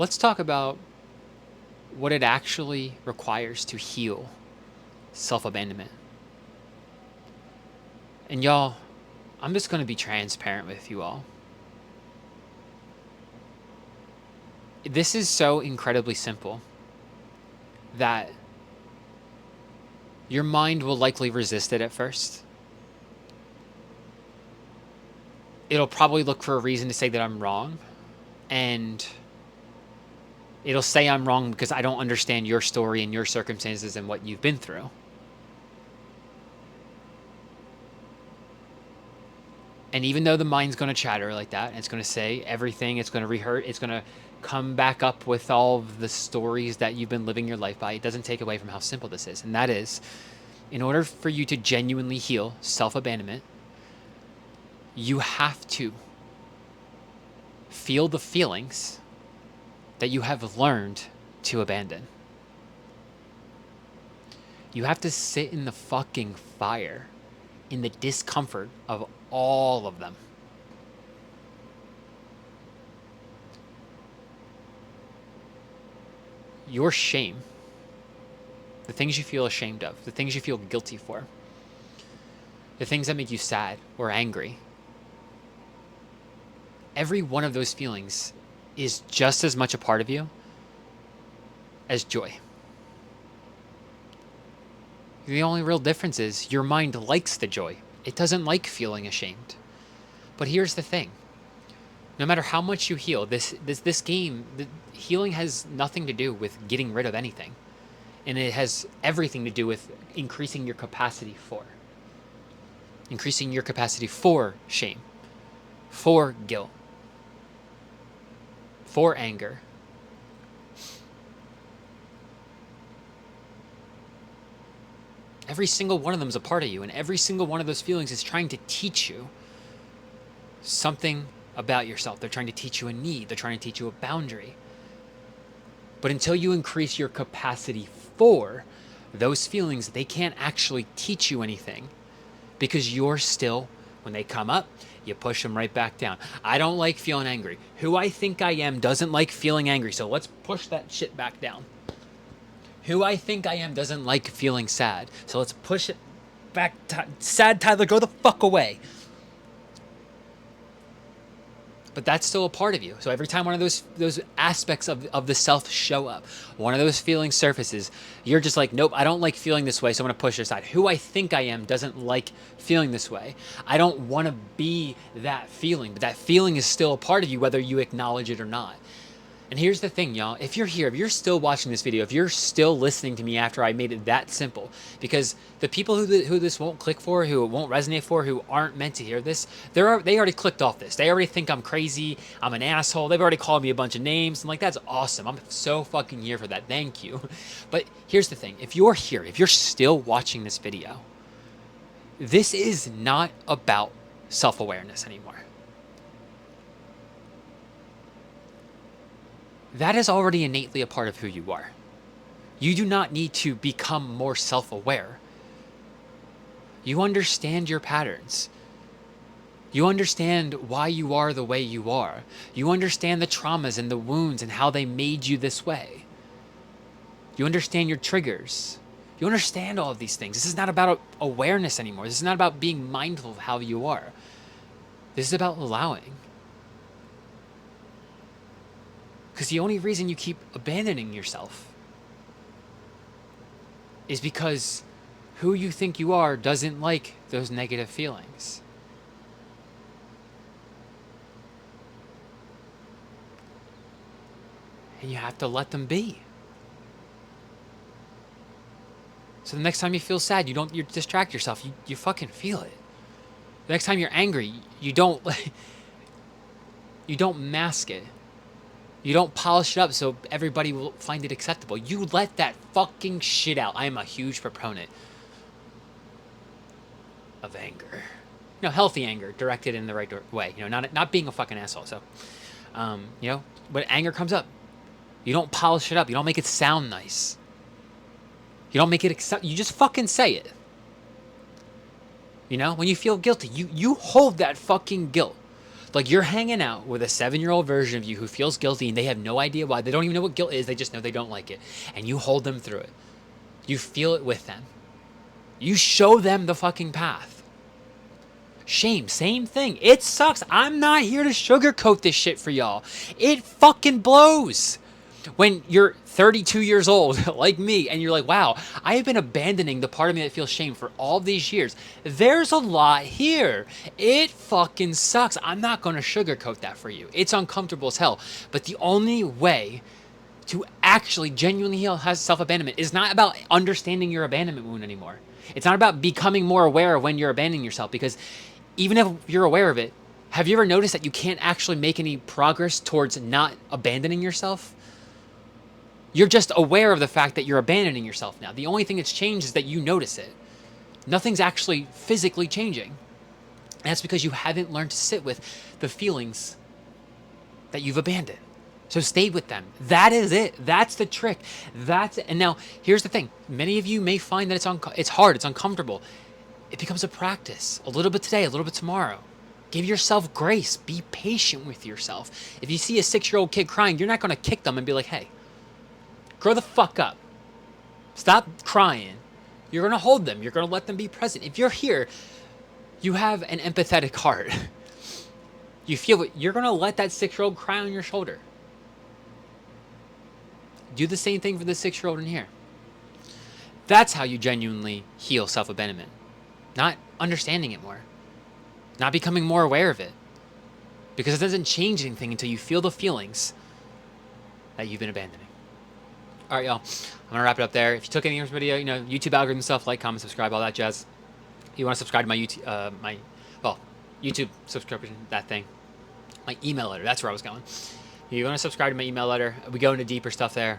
let's talk about what it actually requires to heal self-abandonment. And y'all, I'm just going to be transparent with you all. This is so incredibly simple that your mind will likely resist it at first. It'll probably look for a reason to say that I'm wrong. And it'll say I'm wrong because I don't understand your story and your circumstances and what you've been through. And even though the mind's going to chatter like that, and it's going to say everything, it's going to rehearse, it's going to come back up with all of the stories that you've been living your life by, it doesn't take away from how simple this is. And that is, in order for you to genuinely heal self-abandonment, you have to feel the feelings that you have learned to abandon. You have to sit in the fucking fire, in the discomfort of all of them. Your shame, the things you feel ashamed of, the things you feel guilty for, the things that make you sad or angry, every one of those feelings is just as much a part of you as joy. The only real difference is your mind likes the joy. It doesn't like feeling ashamed. But here's the thing. No matter how much you heal, this game, the healing has nothing to do with getting rid of anything. And it has everything to do with increasing your capacity for. Increasing your capacity for shame, for guilt, for anger. Every single one of them is a part of you, and every single one of those feelings is trying to teach you something about yourself. They're trying to teach you a need. They're trying to teach you a boundary. But until you increase your capacity for those feelings, they can't actually teach you anything because you're still, when they come up, you push them right back down. I don't like feeling angry. Who I think I am doesn't like feeling angry, so let's push that shit back down. Who I think I am doesn't like feeling sad, so let's push it back. Sad Tyler, go the fuck away. But that's still a part of you. So every time one of those aspects of the self show up, one of those feelings surfaces, you're just like, nope, I don't like feeling this way, so I'm going to push it aside. Who I think I am doesn't like feeling this way. I don't want to be that feeling, but that feeling is still a part of you whether you acknowledge it or not. And here's the thing, y'all. If you're here, if you're still watching this video, if you're still listening to me after I made it that simple, because the people who this won't click for, who it won't resonate for, who aren't meant to hear this, they already clicked off this. They already think I'm crazy, I'm an asshole. They've already called me a bunch of names. I'm like, that's awesome. I'm so fucking here for that. Thank you. But here's the thing. If you're here, if you're still watching this video, this is not about self-awareness anymore. That is already innately a part of who you are. You do not need to become more self-aware. You understand your patterns. You understand why you are the way you are. You understand the traumas and the wounds and how they made you this way. You understand your triggers. You understand all of these things. This is not about awareness anymore. This is not about being mindful of how you are. This is about allowing. Because the only reason you keep abandoning yourself is because who you think you are doesn't like those negative feelings. And you have to let them be. So the next time you feel sad, you distract yourself. You fucking feel it. The next time you're angry, you don't mask it. You don't polish it up so everybody will find it acceptable. You let that fucking shit out. I am a huge proponent of anger. Healthy anger, directed in the right way. Not being a fucking asshole. So, when anger comes up, you don't polish it up. You don't make it sound nice. You don't make it accept. You just fucking say it. When you feel guilty, you hold that fucking guilt. Like you're hanging out with a 7-year-old version of you who feels guilty and they have no idea why. They don't even know what guilt is. They just know they don't like it. And you hold them through it. You feel it with them. You show them the fucking path. Shame, same thing. It sucks. I'm not here to sugarcoat this shit for y'all. It fucking blows. When you're 32 years old, like me, and you're like, wow, I have been abandoning the part of me that feels shame for all these years. There's a lot here. It fucking sucks. I'm not going to sugarcoat that for you. It's uncomfortable as hell. But the only way to actually genuinely heal self-abandonment is not about understanding your abandonment wound anymore. It's not about becoming more aware of when you're abandoning yourself, because even if you're aware of it, have you ever noticed that you can't actually make any progress towards not abandoning yourself? You're just aware of the fact that you're abandoning yourself now. The only thing that's changed is that you notice it. Nothing's actually physically changing. And that's because you haven't learned to sit with the feelings that you've abandoned. So stay with them. That is it. That's the trick. That's it. And now, here's the thing. Many of you may find that it's hard, it's uncomfortable. It becomes a practice. A little bit today, a little bit tomorrow. Give yourself grace. Be patient with yourself. If you see a 6-year-old kid crying, you're not going to kick them and be like, hey, grow the fuck up. Stop crying. You're going to hold them. You're going to let them be present. If you're here, you have an empathetic heart. You feel it. You're going to let that 6-year-old cry on your shoulder. Do the same thing for the 6-year-old in here. That's how you genuinely heal self-abandonment. Not understanding it more. Not becoming more aware of it. Because it doesn't change anything until you feel the feelings that you've been abandoning. All right, y'all. I'm going to wrap it up there. If you took anything from this video, you know, YouTube algorithm stuff, like, comment, subscribe, all that jazz. If you want to subscribe to my YouTube subscription, that thing. My email letter, that's where I was going. If you want to subscribe to my email letter, we go into deeper stuff there.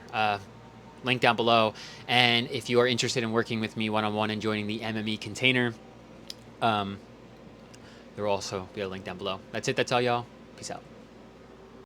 Link down below. And if you are interested in working with me one-on-one and joining the MME container, there will also be a link down below. That's it. That's all, y'all. Peace out.